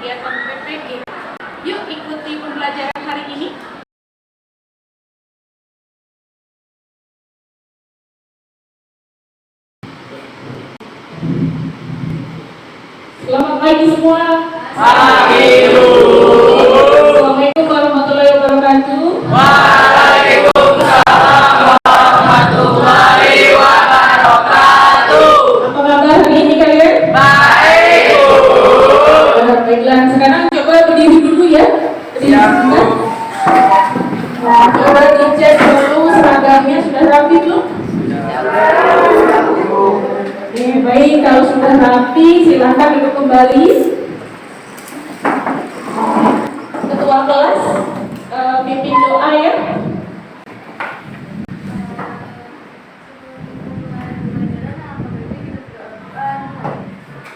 kegiatan PPG. Yuk ikuti pembelajaran hari ini. Selamat pagi semua. Pagi Bu. Assalamualaikum warahmatullahi wabarakatuh. Waalaikumsalam warahmatullahi wabarakatuh. Apa kabar hari ini kalian? Baik Bu. Baiklah, sekarang coba berdiri dulu ya. Berdiri sebentar. Nah, coba dicek dulu seragamnya sudah rapi belum? Oke, baik, kalau sudah rapi silahkan duduk kembali. Ketua kelas pimpin doa ya.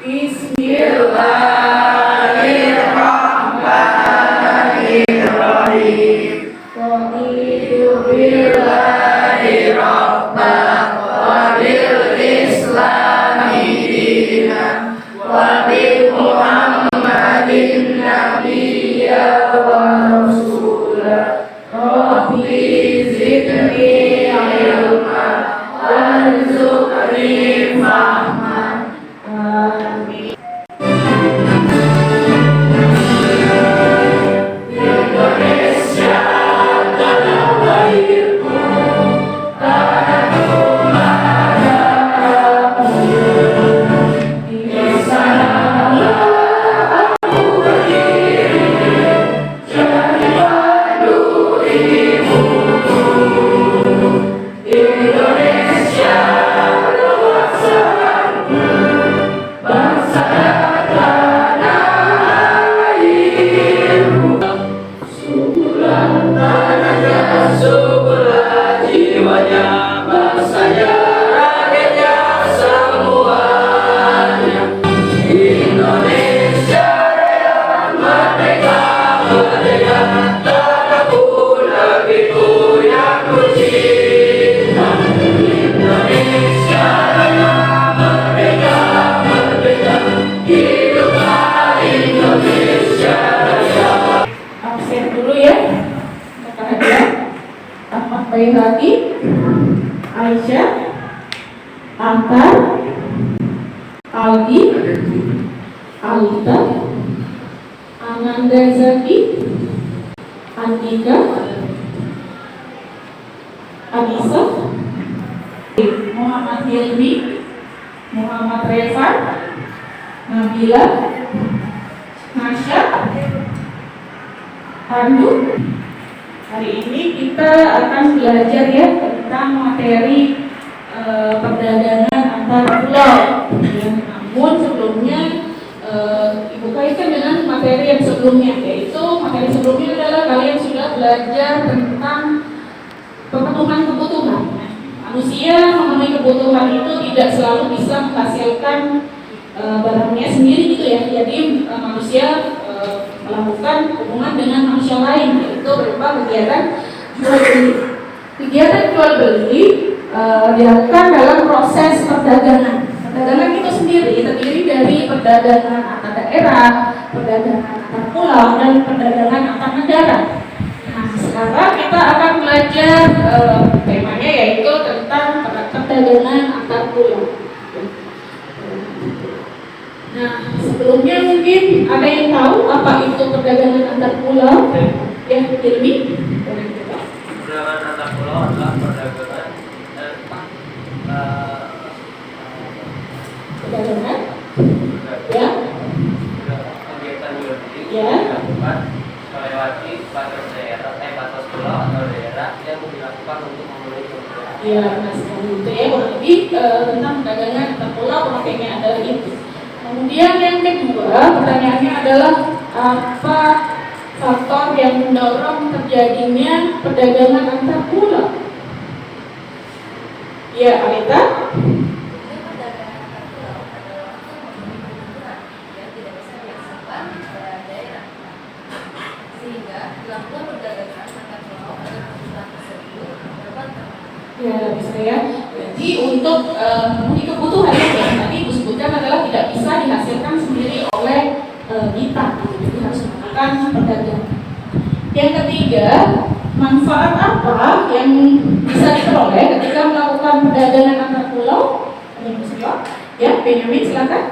Bismillahirrahmanirrahim. Bismillahirrahmanirrahim. Wa bil Islami dinan wa bi Muhammadin nabiyya wa rasulah. Rabbi zidni ilma warzuqni fahma. Amin. Indonesia tanah lahirku, tanah kelahiranku. Di sanalah aku berdiri, jadi pandu ibuku. Indonesia kekuasaanku, bangsa tanah airku. Subuhlah tanahnya, subuhlah jiwanya, bangsanya, rakyatnya, semuanya. Indonesia raya, merdeka, merdeka, tanahku, negeriku yang ku cinta. Indonesia raya, merdeka, merdeka, hiduplah Indonesia raya. Absen dulu ya. Kata Hadia, Ahmad Bayrati, Aisyah, Antar, Aldi, Alita, Ananda Zaki, Andika, Anissa, Muhammad Hilmi, Muhammad Reza, Nabila, Nasya, Pandu. Hari ini kita akan belajar ya tentang materi perdagangan antar pulau. Ya, namun sebelumnya Ibu kaitkan dengan materi yang sebelumnya, yaitu materi sebelumnya adalah kalian sudah belajar tentang pemenuhan kebutuhan. Manusia memenuhi kebutuhan itu tidak selalu bisa menghasilkan barangnya sendiri gitu ya. Jadi manusia melakukan hubungan dengan manusia lain, yaitu berupa kegiatan jual beli. Kegiatan jual beli dilakukan dalam proses perdagangan. Perdagangan itu sendiri terdiri dari perdagangan antar daerah, perdagangan antar pulau, dan perdagangan antar negara. Nah, sekarang kita akan belajar temanya yaitu tentang perdagangan antar pulau. Nah, sebelumnya mungkin ada yang tahu apa itu perdagangan antar pulau? Ya, Hilmi. Perdagangan antar pulau adalah perdagangan Perdagangan, ya, kegiatan jual beli Ya. dilakukan melewati batas daerah, batas pulau atau daerah yang dilakukan untuk memenuhi kebutuhan. ya, nah sekali itu ya, kurang lebih tentang perdagangan antar pulau pemakainya adalah itu. Kemudian yang kedua, pertanyaannya adalah apa faktor yang mendorong terjadinya perdagangan antar pulau? Ya, Alita. Ya, bisa ya. Jadi untuk memenuhi kebutuhan yang tadi Ibu sebutkan adalah tidak bisa dihasilkan sendiri oleh kita kita, jadi harus melakukan perdagangan. Yang ketiga, manfaat apa yang bisa diperoleh ketika melakukan perdagangan antar pulau? Ada yang bisa jawab? Ya, Benjamin silakan.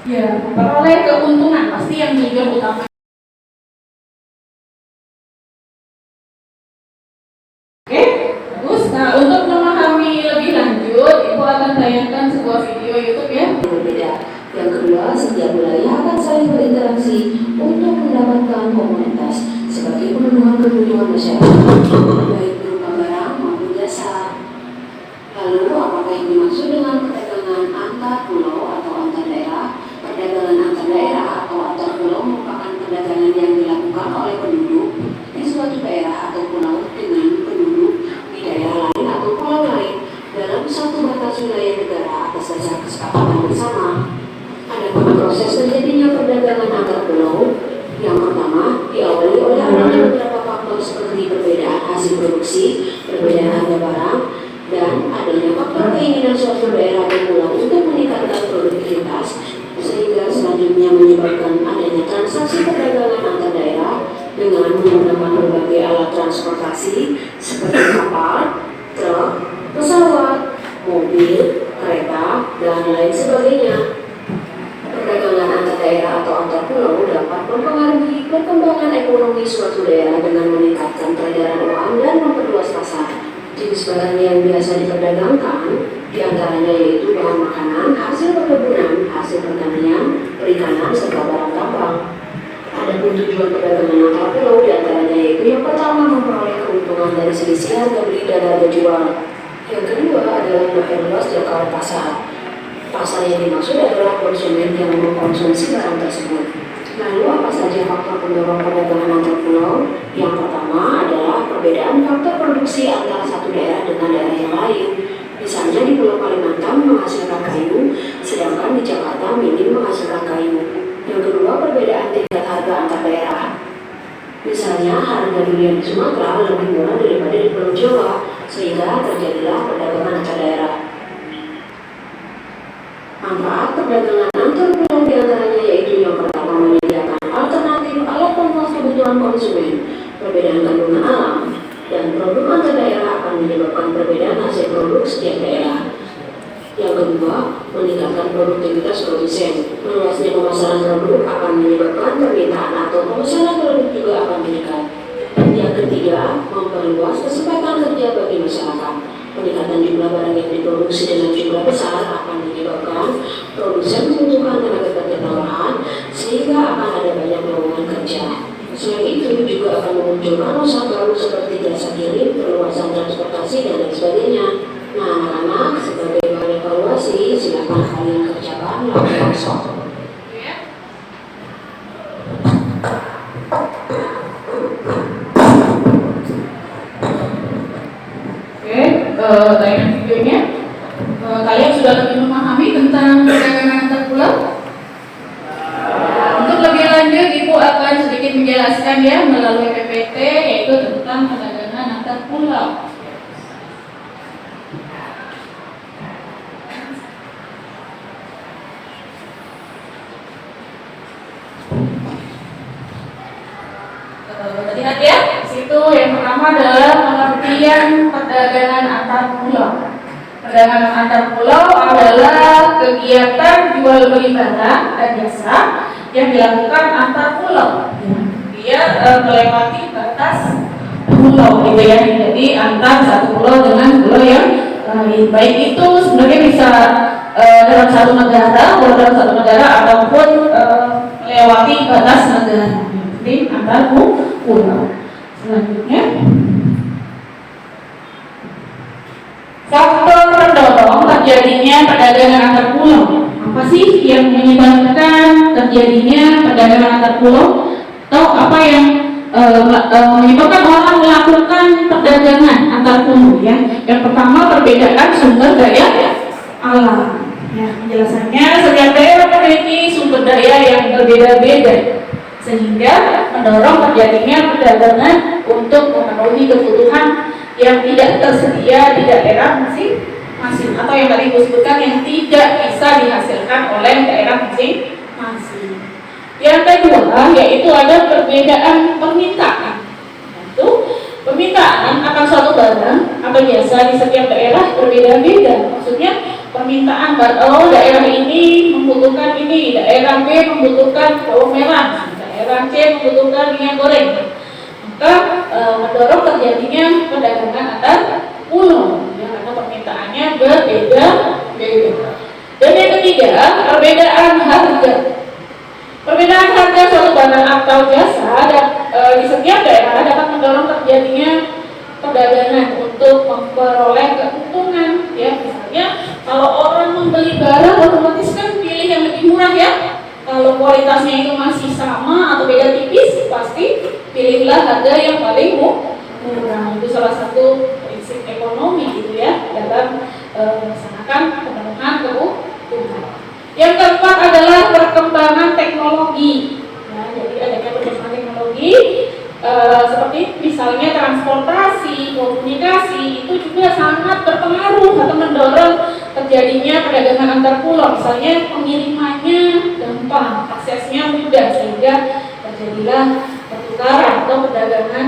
Ya, memperoleh keuntungan pasti yang tujuan utama. Oke, bagus. Nah, untuk memahami lebih lanjut, Ibu akan tayangkan sebuah video YouTube ya. Berbeda. Yang kedua, setiap wilayah akan saling berinteraksi untuk mendapatkan komunitas sebagai pemenuhan kebutuhan masyarakat, baik berupa barang maupun jasa. Lalu, apakah yang dimaksud dengan perdagangan antar pulau atau antar daerah? Perdagangan antar daerah atau antar pulau merupakan perdagangan yang dilakukan oleh penduduk di suatu daerah atau pulau dengan penduduk di daerah lain atau pulau lain dalam satu batas wilayah negara atas dasar kesepakatan bersama. Adapun proses terjadinya perdagangan antar pulau, yang pertama diawali oleh adanya beberapa faktor seperti perbedaan hasil produksi, perbedaan harga barang, dan adanya faktor keinginan suatu daerah dan pulau untuk meningkatkan produktivitas, sehingga selanjutnya menyebabkan adanya transaksi perdagangan antar daerah dengan menggunakan berbagai alat transportasi seperti kapal, truk, pesawat, mobil, kereta, dan lain sebagainya. Perdagangan antar daerah atau antar pulau dapat mempengaruhi perkembangan ekonomi suatu daerah dengan meningkatkan peredaran uang dan memperluas pasar. Jenis barang yang biasa diperdagangkan diantaranya yaitu bahan makanan, hasil perkebunan, hasil pertanian, perikanan, serta barang tambang. Adapun tujuan perdagangan antar pulau diantaranya yaitu yang pertama memperoleh keuntungan dari selisih harga beli dan harga jual. Yang kedua adalah memperluas jangkauan pasar. Pasar yang dimaksud adalah konsumen yang mengkonsumsi barang tersebut. Lalu apa saja faktor pendorong perdagangan antar pulau? Yang pertama adalah perbedaan faktor produksi antara satu daerah dengan daerah yang lain. Misalnya di Pulau Kalimantan menghasilkan kayu, sedangkan di Jakarta minim menghasilkan kayu. Yang kedua, perbedaan tingkat harga antar daerah. Misalnya harga durian di Sumatera lebih murah daripada di Pulau Jawa, sehingga terjadilah perdagangan antar daerah. Manfaat perdagangan antar pulau diantaranya yaitu yang pertama menyediakan alternatif alat pemenuhan kebutuhan konsumen, perbedaan kandungan alam, dan produk antar daerah akan menyebabkan perbedaan hasil produk setiap daerah. Yang kedua, meningkatkan produktivitas produsen. Meluasnya pemasaran produk akan menyebabkan permintaan atau pemesanan produk juga akan meningkat. Yang ketiga, memperluas kesempatan kerja bagi masyarakat. Peningkatan jumlah barang yang diproduksi dengan jumlah besar akan menyebabkan produsen membutuhkan tenaga kerja tambahan, sehingga akan ada banyak lowongan kerja. Selain itu juga akan memunculkan usaha baru seperti jasa kirim, perluasan transportasi, dan lain sebagainya. Nah, anak-anak, sebagai bahan evaluasi, silakan kalian kerjakan melalui workshop. Tayangan videonya, kalian sudah lebih memahami tentang perdagangan antar pulau. Untuk lebih lanjut, Ibu akan sedikit menjelaskan ya melalui PPT, yaitu tentang perdagangan antar pulau. Lihat ya, situ yang pertama adalah pengertian perdagangan antar pulau. Perdagangan antar pulau adalah kegiatan jual beli barang dan jasa yang dilakukan antar pulau. Dia melewati batas pulau, gitu ya. Jadi antar satu pulau dengan pulau yang lain. Baik itu sebenarnya bisa dalam satu negara, ataupun melewati batas negara. Jadi antar pulau. Selanjutnya, faktor pendorong terjadinya perdagangan antar pulau. Apa sih yang menyebabkan terjadinya perdagangan antar pulau? Atau apa yang menyebabkan orang melakukan perdagangan antar pulau? Ya, yang pertama perbedaan sumber daya alam. Ya, penjelasannya setiap daerah memiliki sumber daya yang berbeda-beda, sehingga mendorong terjadinya perdagangan untuk memenuhi kebutuhan yang tidak tersedia di daerah masing-masing, atau yang tadi disebutkan yang tidak bisa dihasilkan oleh kedua yaitu ada perbedaan permintaan. Itu permintaan akan suatu barang atau jasa di setiap daerah berbeda-beda. Maksudnya permintaan daerah ini membutuhkan ini, daerah B membutuhkan bawang merah, daerah C membutuhkan minyak goreng. Maka mendorong terjadinya perdagangan antar pulau, ya, karena permintaannya berbeda-beda. Dan yang ketiga, perbedaan harga. Perbedaan harga suatu barang atau jasa di setiap daerah dapat mendorong terjadinya perdagangan untuk memperoleh keuntungan. Ya, misalnya kalau orang membeli barang otomatis kan pilih yang lebih murah ya. Kalau kualitasnya itu masih sama atau beda tipis, pasti pilihlah harga yang paling murah. Itu salah satu prinsip ekonomi gitu ya dalam melaksanakan pemenuhan kebutuhan. Yang keempat adalah perkembangan teknologi. Nah, jadi adanya perkembangan teknologi seperti misalnya transportasi, komunikasi itu juga sangat berpengaruh atau mendorong terjadinya perdagangan antar pulau. Misalnya pengirimannya gampang, aksesnya mudah sehingga terjadilah pertukaran atau perdagangan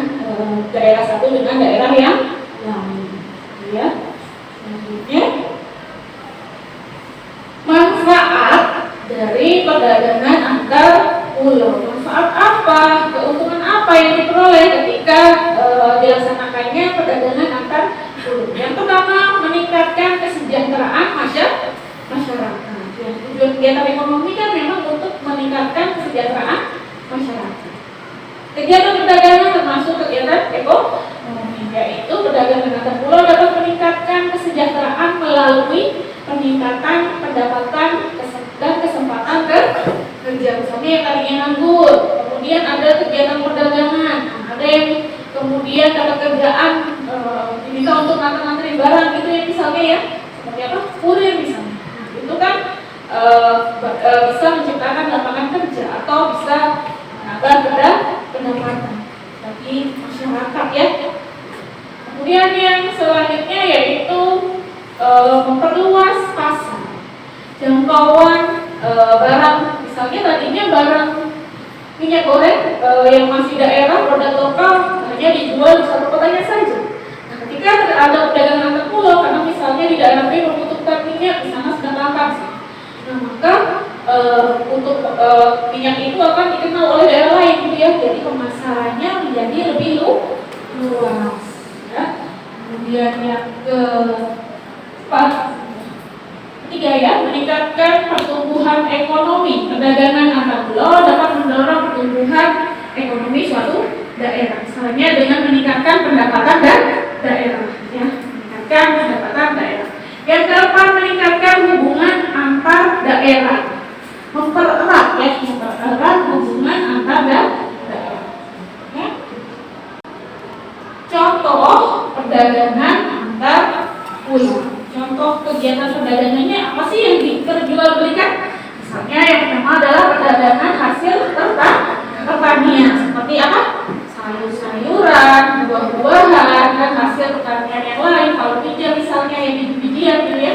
daerah satu dengan daerah yang lain. Ya. Selanjutnya, manfaat dari perdagangan antar pulau. Manfaat apa? Keuntungan apa yang diperoleh ketika dilaksanakannya perdagangan antar pulau? Yang pertama, meningkatkan kesejahteraan masyarakat. Ya, tujuan kegiatan ekonomi kan memang untuk meningkatkan kesejahteraan masyarakat. Kegiatan perdagangan termasuk kegiatan ekonomi, yaitu perdagangan antar pulau dapat meningkatkan kesejahteraan melalui peningkatan pendapatan dan kesempatan kerja. Misalnya yang tadinya nganggur, kemudian ada kegiatan perdagangan, ada yang kemudian dapat kerjaan diminta untuk nganter-nganterin barang gitu ya, misalnya ya, seperti apa, kurir misalnya. Nah, itu kan bisa menciptakan lapangan kerja atau bisa menambah pendapatan bagi masyarakat ya. Kemudian yang selanjutnya yaitu memperluas pasar, jangkauan barang. Misalnya tadinya barang minyak goreng yang masih daerah produk lokal hanya dijual di satu kotanya saja. Nah, ketika ada perdagangan antar pulau, karena misalnya di daerah B membutuhkan minyak, di sana sedang langka. Nah, maka untuk minyak itu akan dikenal oleh daerah lain, gitu ya. Jadi pemasarannya menjadi lebih luas. Ya. Kemudian yang ketiga ya, meningkatkan pertumbuhan ekonomi. Perdagangan antar pulau dapat mendorong pertumbuhan ekonomi suatu daerah. Misalnya dengan meningkatkan pendapatan daerah, ya, meningkatkan pendapatan daerah. Yang keempat, meningkatkan hubungan antar daerah, mempererat ya, mempererat hubungan antar daerah. Ya. Contoh perdagangan antar pulau. Contoh kegiatan perdagangannya apa sih yang diperjualbelikan? Misalnya yang pertama adalah perdagangan hasil pertanian, seperti apa? Sayur-sayuran, buah-buahan, dan hasil pertanian yang lain. Kalau bija misalnya yang biji-bijian gitu ya,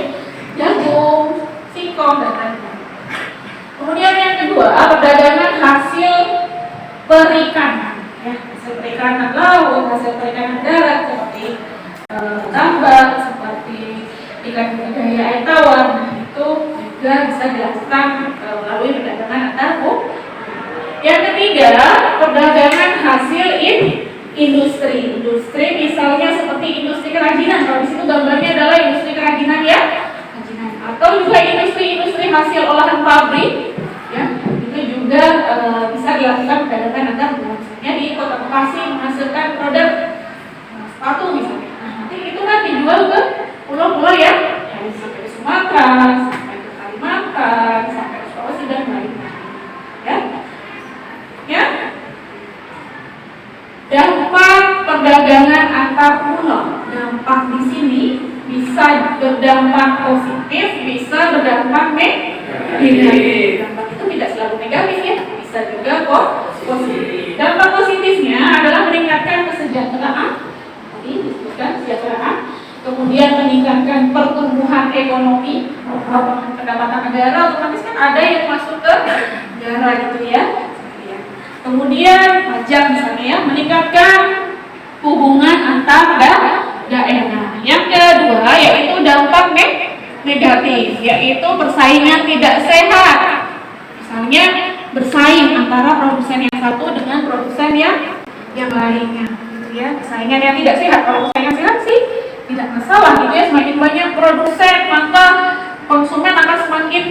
jagung, singkong, dan lain-lain. Kemudian yang kedua, perdagangan hasil perikanan, ya, hasil perikanan laut, hasil perikanan darat seperti tambak, seperti ikan budidaya air tawar. Nah, itu juga bisa dilakukan melalui perdagangan antar pulau. Yang ketiga, perdagangan hasil industri. Industri misalnya seperti industri kerajinan. Kalau di situ gambarnya adalah industri kerajinan ya, kerajinan. Atau juga industri hasil olahan pabrik. Ya, itu juga bisa dilakukan perdagangan antar pulau. Misalnya di Kota Bekasi menghasilkan produk sepatu misalnya. Nah, nanti itu kan dijual ke pulau-pulau ya, sampai ke Sumatera, sampai ke Kalimantan, sampai ke Sulawesi dan lain-lain. Ya. Dampak perdagangan antar pulau. Dampak di sini bisa berdampak positif, bisa berdampak negatif. Dampak itu tidak selalu negatif ya, bisa juga positif. Dampak positifnya adalah meningkatkan kesejahteraan. Tadi disebutkan kesejahteraan. Kemudian meningkatkan pertumbuhan ekonomi, pendapatan negara, otomatis kan ada yang masuk ke negara gitu ya. Kemudian pajak misalnya ya, meningkatkan hubungan antar daerah. Yang kedua yaitu dampak negatif, yaitu persaingan tidak sehat. Misalnya bersaing antara produsen yang satu dengan produsen yang lainnya, gitu ya. Persaingan yang tidak sehat. Kalau persaingan sehat sih tidak masalah, gitu ya. Semakin banyak produsen maka konsumen akan semakin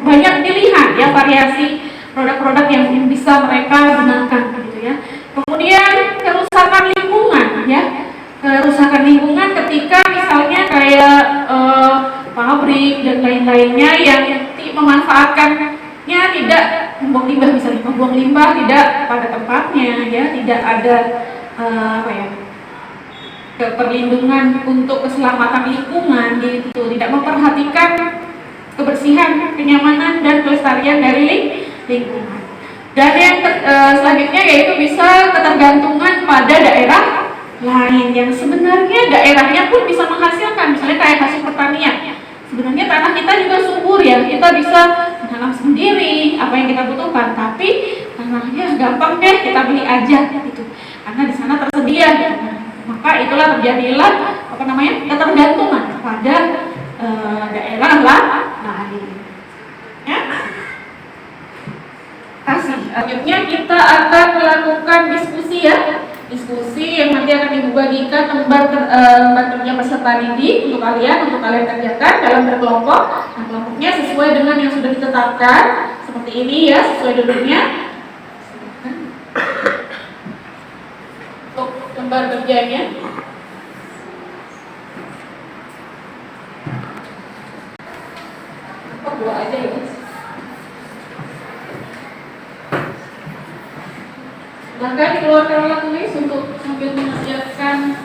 banyak pilihan ya, variasi produk-produk yang bisa mereka gunakan, gitu ya. Kemudian kerusakan lingkungan ya, kerusakan lingkungan ketika misalnya kayak pabrik dan lain-lainnya yang memanfaatkannya tidak membuang limbah, misalnya membuang limbah tidak pada tempatnya ya, tidak ada perlindungan untuk keselamatan lingkungan gitu, tidak memperhatikan kebersihan, kenyamanan dan kelestarian dari lingkungan. Dan yang selanjutnya yaitu bisa ketergantungan pada daerah lain yang sebenarnya daerahnya pun bisa menghasilkan, misalnya kayak hasil pertanian. Sebenarnya tanah kita juga subur ya, kita bisa menanam sendiri apa yang kita butuhkan, tapi tanahnya gampang deh kita beli aja gitu, karena di sana tersedia gitu. Maka itulah terjadilah ketergantungan pada daerah lain. Ya. Selanjutnya kita akan melakukan diskusi ya, diskusi yang nanti akan dibagikan lembar kerja peserta didik untuk kalian kerjakan dalam berkelompok. Nah, kelompoknya sesuai dengan yang sudah ditetapkan seperti ini ya, sesuai duduknya. Untuk lembar kerjanya. Dua aja ya. Maka dikeluarkan ulang tulis untuk sambil mengerjakan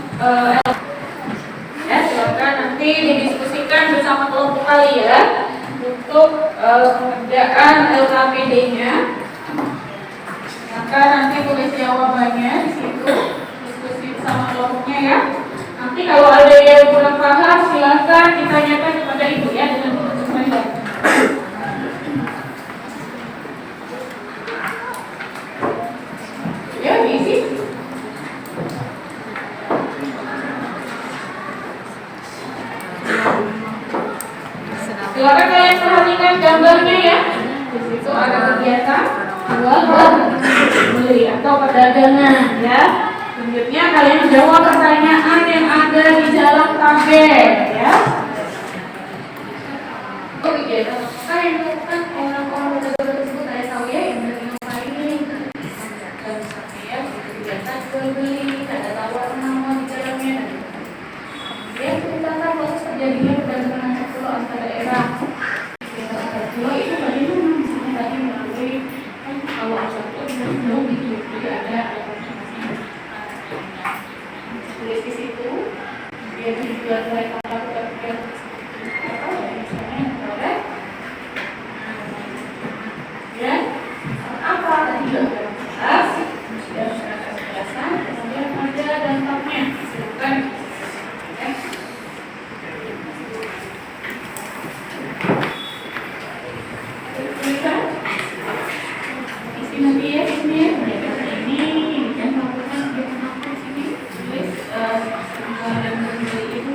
ya, silakan nanti didiskusikan bersama kelompok kalian untuk pengerjaan LKPD-nya. Maka nanti tulis jawabannya di situ, diskusi bersama kelompoknya ya. Nanti kalau ada yang kurang paham silakan ditanyakan kepada ibu ya, dengan sesuai. Ya, diisi. Silakan kalian perhatikan gambarnya ya. Di situ ada kegiatan jual beli atau perdagangan ya. Selanjutnya kalian menjawab pertanyaan yang ada di dalam tabel ya. Kegiatan apa yang dilakukan orang-orang berdagang tersebut? Saya tahu ya, yang dari ngapain? Ya, kegiatan jual beli, ada tawar menawar di dalamnya. Ya, menceritakan proses terjadinya perdagangan antar pulau antar daerah. Kegiatan antar pulau itu bagaimana? Misalnya tadi melalui kalau antar pulau gitu, jadi ada tulis di situ. Dia tujuan mereka melakukan kegiatan ya, apa tadi juga jelas, sudah masyarakat kejelasan, kemudian ada dampaknya, silakan ya. Tulisan isi nanti ya, ini ya, ini kan melakukan kegiatan apa di sini, tulis dan membeli itu.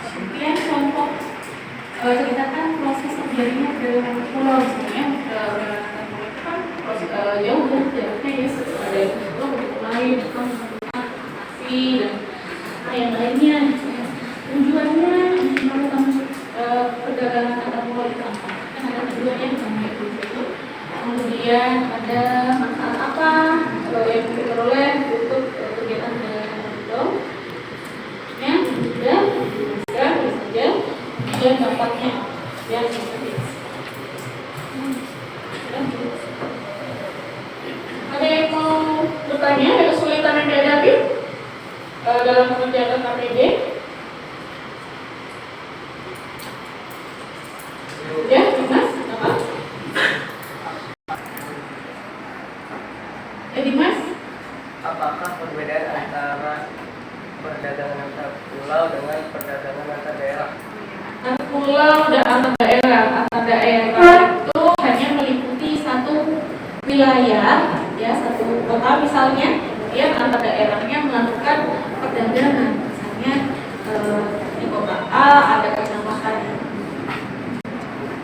Kemudian contoh ceritakan proses terjadinya perdagangan pulau, misalnya perdagangan pulau itu kan proses jauh jaraknya ya, ada pulau begitu lain, kan nasi dan yang lainnya. Tujuannya melakukan perdagangan antar pulau itu apa? Kan ada tujuannya misalnya itu. Kemudian ada manfaat apa yang diperoleh untuk kegiatan perdagangan pulau? Ya, sudah saja. Dan dampaknya yang seperti ini. Ada yang mau bertanya? Ada kesulitan yang dihadapi dalam mengerjakan KPD? Ya, Dimas, apa? Dimas? Apakah perbedaan antara perdagangan antar pulau dengan perdagangan antar daerah? Antar pulau dan antar daerah itu hanya meliputi satu wilayah wilayah, ya satu kota misalnya, kemudian antar daerahnya melakukan perdagangan. Misalnya di kota A ada kecamatan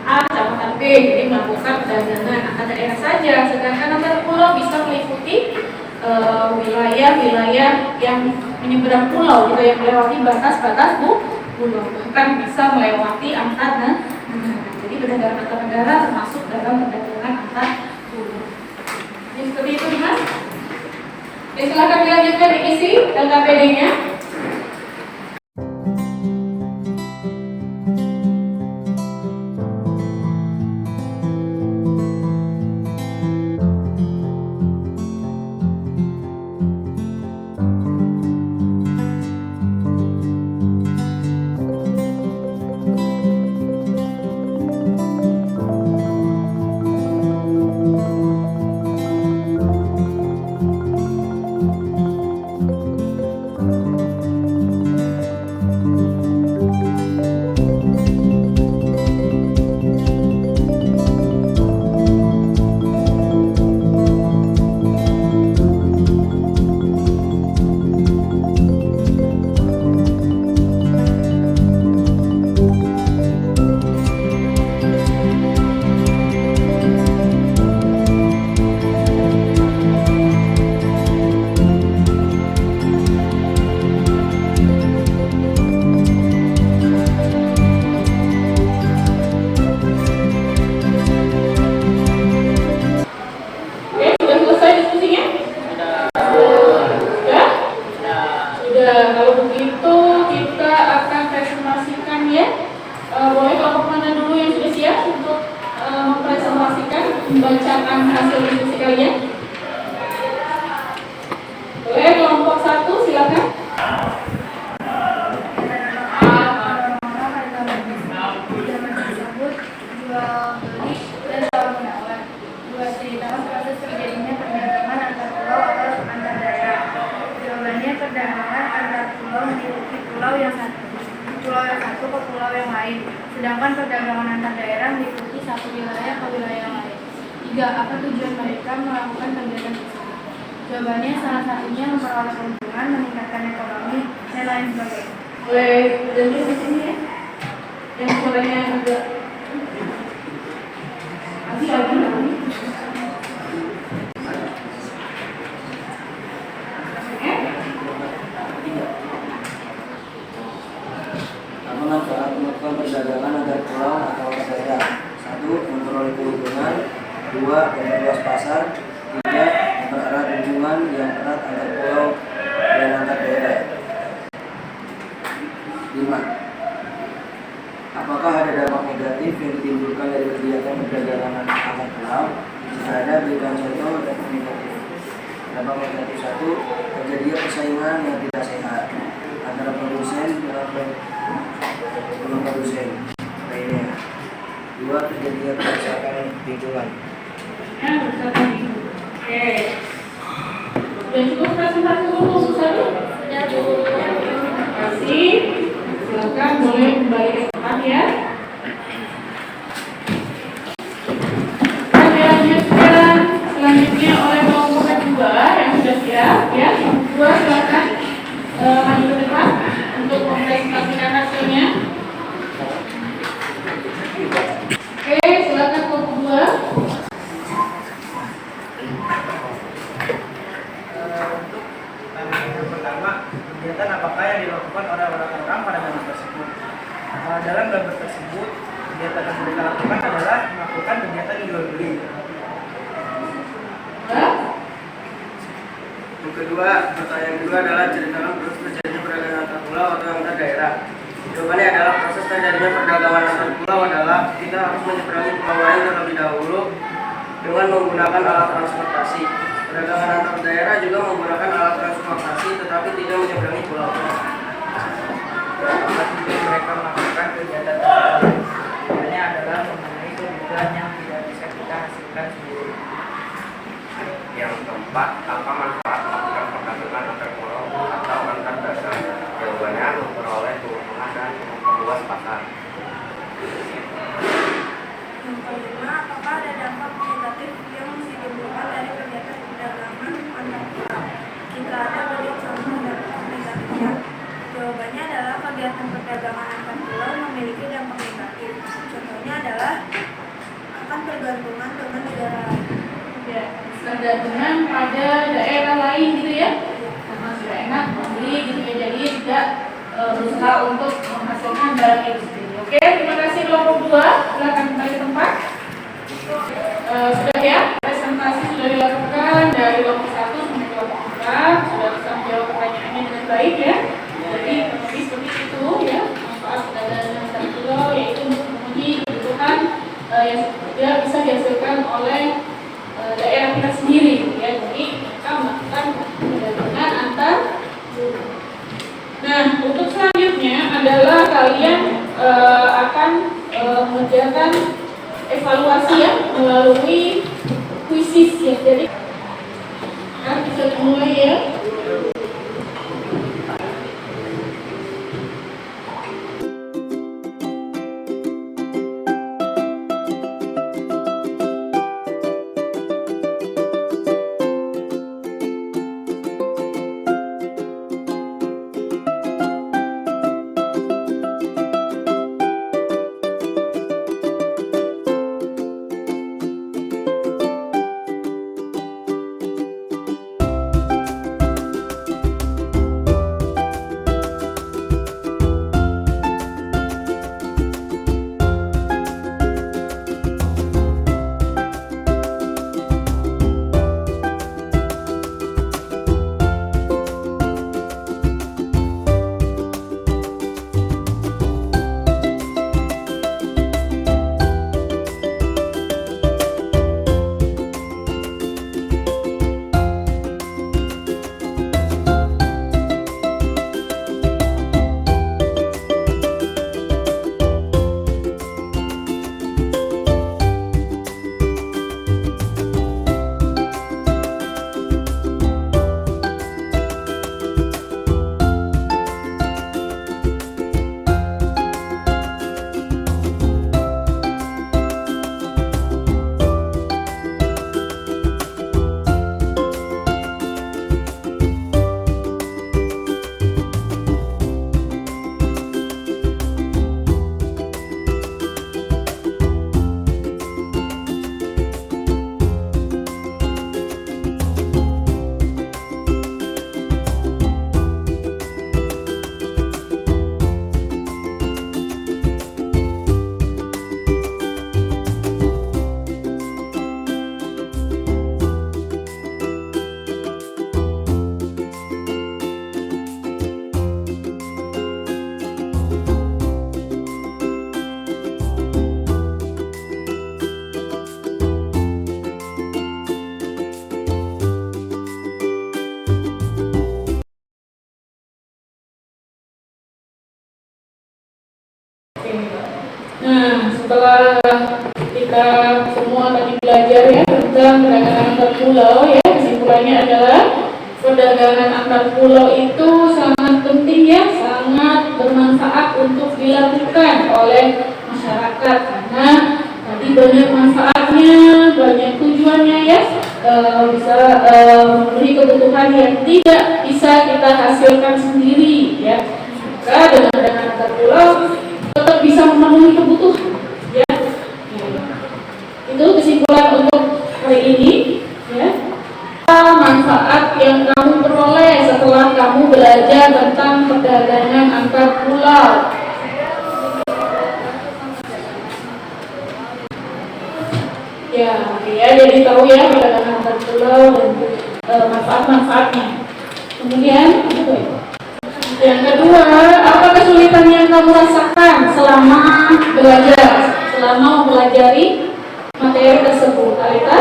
A, kecamatan B, jadi melakukan perdagangan antar daerah saja. Sedangkan antar pulau bisa meliputi wilayah-wilayah yang menyeberang pulau, gitu, yang melewati batas-batas pulau, bahkan bisa melewati antar negara. Jadi perdagangan antar negara termasuk dalam perdagangan antar pulau. Jadi seperti itu, Mas. Jadi silakan dilanjutkan diisi LKPD-nya. Kalau begitu kita akan presentasikan ya. Boleh kelompok mana dulu yang sudah siap untuk mempresentasikan membacaan hasil diskusi kalian? Boleh kelompok 1 silakan. Pulau yang satu ke pulau yang lain, sedangkan perdagangan antar daerah meliputi satu wilayah ke wilayah yang lain. 3. Apa tujuan mereka melakukan kegiatan tersebut? Jawabannya salah satunya memperoleh keuntungan, meningkatkan ekonomi, dan lain sebagainya. Boleh jadi di sini ya. Yang suaranya agak manfaat melakukan perdagangan antar pulau atau daerah. 1. Memperoleh keuntungan. 2. Memperluas pasar. 3. Mempererat hubungan yang erat antar pulau dan antar daerah. 5. Apakah ada dampak negatif yang ditimbulkan dari kegiatan perdagangan antar pulau? Jika ada, berikan contoh dampak negatif. Dampak negatif 1. Terjadinya persaingan yang tidak sehat antara produsen dengan produsen lainnya. 2. Terjadinya kerusakan lingkungan. Oke. Dan cukup presentasi dulu Susana. Terima kasih. Silakan boleh kembali ke tempat ya. Dilanjutkan selanjutnya oleh kelompok kedua yang sudah siap ya. Kedua silakan maju ke depan untuk mempresentasikan hasilnya. Oke, silakan kelompok kedua. Yang pertama, kegiatan apakah yang dilakukan oleh orang-orang pada gambar tersebut? Dalam gambar tersebut, kegiatan yang mereka lakukan adalah melakukan kegiatan jual beli. Yang kedua, pertanyaan kedua adalah ceritakan proses terjadinya perdagangan antar pulau atau antar daerah. Jawabannya adalah proses terjadinya perdagangan antar pulau adalah kita harus menyeberangi pulau lain terlebih dahulu dengan menggunakan alat transportasi. Perdagangan antar daerah juga menggunakan alat transportasi tetapi tidak menyeberangi pulau. Mereka melakukan kegiatan tersebut. Ini adalah mengenai kebutuhan yang tidak bisa kita hasilkan sendiri. Yang keempat, apa manfaat melakukan perdagangan antar pulau atau antar daerah? Jawabannya memperoleh keuntungan dan memperluas pasar. Yang kelima, apakah ada dampak negatif yang ditimbulkan dari kegiatan perdagangan antar pulau? Jika ada, beri contoh dampak negatifnya. Jawabannya adalah kegiatan perdagangan antar pulau memiliki dampak negatif. Contohnya adalah akan tergantungan dengan negara lain. Ya, tergantungan pada daerah lain gitu ya. Karena sudah enak membeli gitu ya, jadi tidak berusaha untuk menghasilkan barang itu sendiri. Oke, terima kasih kelompok 2. Silakan kembali ke tempat. Sudah ya, presentasi sudah dilakukan dari kelompok 1 sampai kelompok 4. Sudah bisa menjawab pertanyaannya dengan baik ya. Jadi kurang seperti itu ya. Manfaat perdagangan antar pulau yaitu untuk memenuhi kebutuhan yang tidak bisa dihasilkan oleh daerah kita sendiri ya. Jadi kita melakukan perdagangan antar pulau. Nah, untuk selanjutnya adalah kalian akan mengerjakan evaluasi ya melalui kuisis ya. Jadi kan bisa dimulai ya. Nah, setelah kita semua tadi belajar ya tentang perdagangan antar pulau ya, kesimpulannya adalah perdagangan antar pulau itu sangat penting ya, sangat bermanfaat untuk dilakukan oleh masyarakat karena tadi banyak manfaatnya, banyak tujuannya ya, bisa memenuhi kebutuhan yang tidak bisa kita hasilkan sendiri ya. Maka dengan perdagangan antar pulau tetap bisa memenuhi kebutuhan ya. Itu kesimpulan untuk hari ini ya. Manfaat yang kamu peroleh setelah kamu belajar tentang perdagangan antar pulau. Ya, jadi tahu ya perdagangan antar pulau dan manfaat-manfaatnya. Kemudian yang kedua, apa kesulitan yang kamu rasakan selama belajar, selama mempelajari materi tersebut? Alita?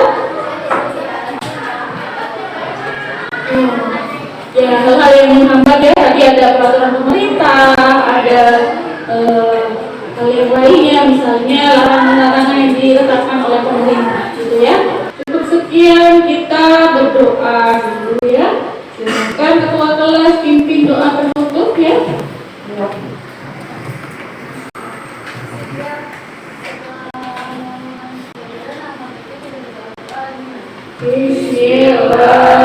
Ya, hal-hal yang menghambat ya, tadi ada peraturan pemerintah, ada hal yang lainnya, misalnya larangan-larangan yang ditetapkan oleh pemerintah, gitu ya. Cukup sekian, kita berdoa dulu ya. Silakan ketua kelas pimpin doa penutup ya. Bismillah.